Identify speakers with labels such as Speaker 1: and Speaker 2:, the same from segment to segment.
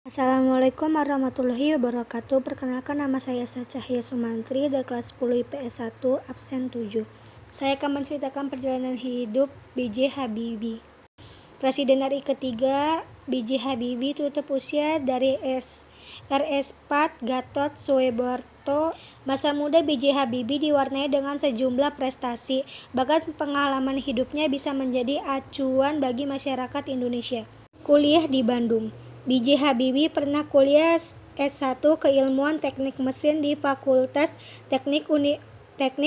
Speaker 1: Assalamualaikum warahmatullahi wabarakatuh. Perkenalkan, nama saya Cahya Sumantri dari kelas 10 IPS 1 absen 7. Saya akan menceritakan perjalanan hidup B.J. Habibie. Presiden RI ketiga B.J. Habibie tutup usia dari RS 4 Gatot Soebarto. Masa muda B.J. Habibie diwarnai dengan sejumlah prestasi, bahkan pengalaman hidupnya bisa menjadi acuan bagi masyarakat Indonesia. Kuliah di Bandung. B.J. Habibie pernah kuliah S1 Keilmuan Teknik Mesin di Fakultas Teknik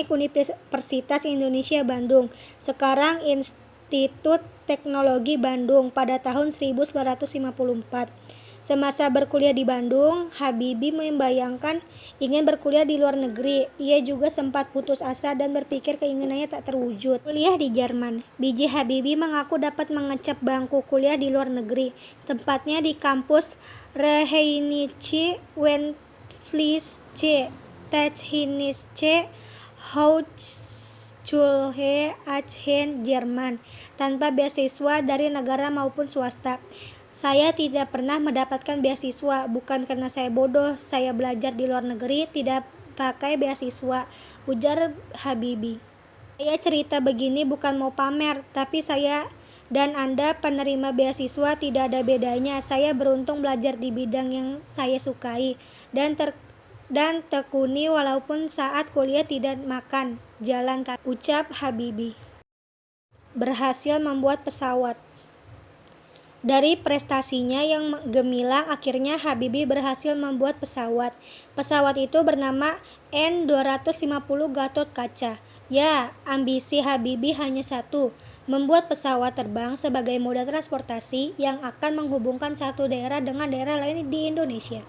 Speaker 1: Universitas Indonesia Bandung, sekarang Institut Teknologi Bandung, pada tahun 1954. Semasa berkuliah di Bandung, Habibie membayangkan ingin berkuliah di luar negeri. Ia juga sempat putus asa dan berpikir keinginannya tak terwujud. Kuliah di Jerman. B.J. Habibie mengaku dapat mengecap bangku kuliah di luar negeri, tepatnya di kampus Rheinische Westpfalz Technische Hochschule Aachen, Jerman, tanpa beasiswa dari negara maupun swasta. Saya tidak pernah mendapatkan beasiswa, bukan karena saya bodoh. Saya belajar di luar negeri tidak pakai beasiswa, ujar Habibie. Saya cerita begini bukan mau pamer, tapi saya dan Anda penerima beasiswa tidak ada bedanya. Saya beruntung belajar di bidang yang saya sukai dan tekuni walaupun saat kuliah tidak makan jalan kaki, ucap Habibie. Berhasil membuat pesawat. Dari prestasinya yang gemilang, akhirnya Habibie berhasil membuat pesawat. Pesawat itu bernama N250 Gatot Kaca. Ya, ambisi Habibie hanya satu, membuat pesawat terbang sebagai moda transportasi yang akan menghubungkan satu daerah dengan daerah lain di Indonesia.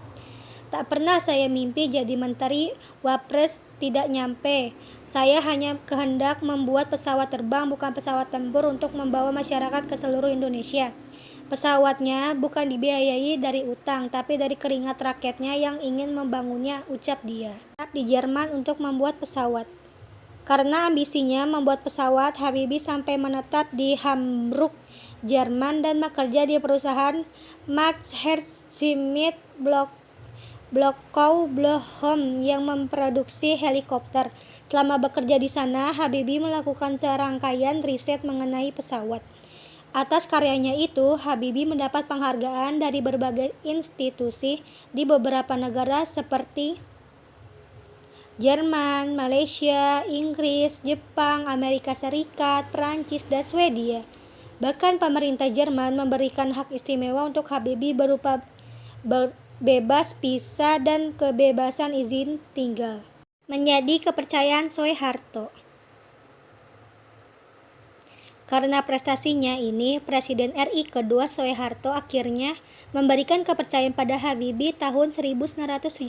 Speaker 1: Tak pernah saya mimpi jadi menteri, wapres, tidak nyampe. Saya hanya kehendak membuat pesawat terbang, bukan pesawat tempur untuk membawa masyarakat ke seluruh Indonesia. Pesawatnya bukan dibiayai dari utang, tapi dari keringat rakyatnya yang ingin membangunnya, ucap dia. Di Jerman untuk membuat pesawat. Karena ambisinya membuat pesawat, Habibie sampai menetap di Hamburg, Jerman, dan bekerja di perusahaan Max Schmidt Blockau Blohm yang memproduksi helikopter. Selama bekerja di sana, Habibie melakukan serangkaian riset mengenai pesawat. Atas karyanya itu, Habibie mendapat penghargaan dari berbagai institusi di beberapa negara seperti Jerman, Malaysia, Inggris, Jepang, Amerika Serikat, Prancis, dan Swedia. Bahkan pemerintah Jerman memberikan hak istimewa untuk Habibie berupa bebas visa dan kebebasan izin tinggal. Menjadi kepercayaan Soeharto. Karena prestasinya ini, Presiden RI kedua Soeharto akhirnya memberikan kepercayaan pada Habibie tahun 1978.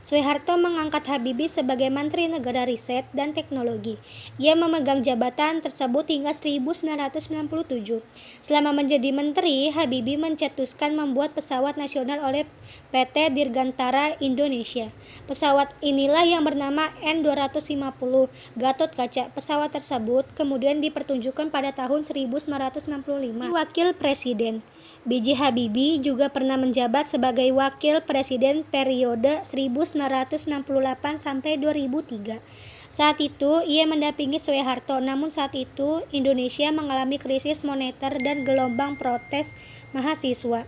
Speaker 1: Soeharto mengangkat Habibie sebagai Menteri Negara Riset dan Teknologi. Ia memegang jabatan tersebut hingga 1997. Selama menjadi menteri, Habibie mencetuskan membuat pesawat nasional oleh PT Dirgantara Indonesia. Pesawat inilah yang bernama N250 Gatot Kaca. Pesawat tersebut kemudian dipertunjukkan pada tahun 1965. Wakil Presiden. B.J. Habibie juga pernah menjabat sebagai Wakil Presiden periode 1968 sampai 2003. Saat itu ia mendampingi Soeharto, namun saat itu Indonesia mengalami krisis moneter dan gelombang protes mahasiswa.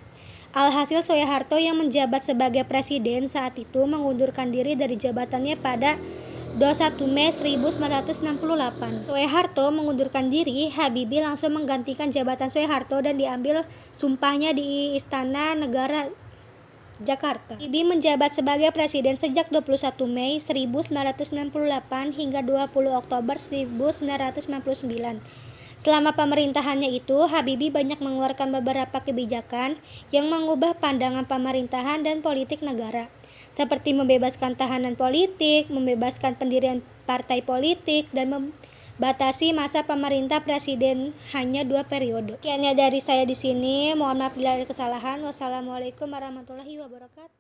Speaker 1: Alhasil Soeharto yang menjabat sebagai presiden saat itu mengundurkan diri dari jabatannya pada 21 Mei 1968. Soeharto mengundurkan diri, Habibie langsung menggantikan jabatan Soeharto dan diambil sumpahnya di Istana Negara Jakarta. Habibie menjabat sebagai presiden sejak 21 Mei 1968 hingga 20 Oktober 1999. Selama pemerintahannya itu, Habibie banyak mengeluarkan beberapa kebijakan yang mengubah pandangan pemerintahan dan politik negara, seperti membebaskan tahanan politik, membebaskan pendirian partai politik, dan membatasi masa pemerintah presiden hanya 2 periode. Sekiannya dari saya di sini. Mohon maaf bila ada kesalahan. Wassalamualaikum warahmatullahi wabarakatuh.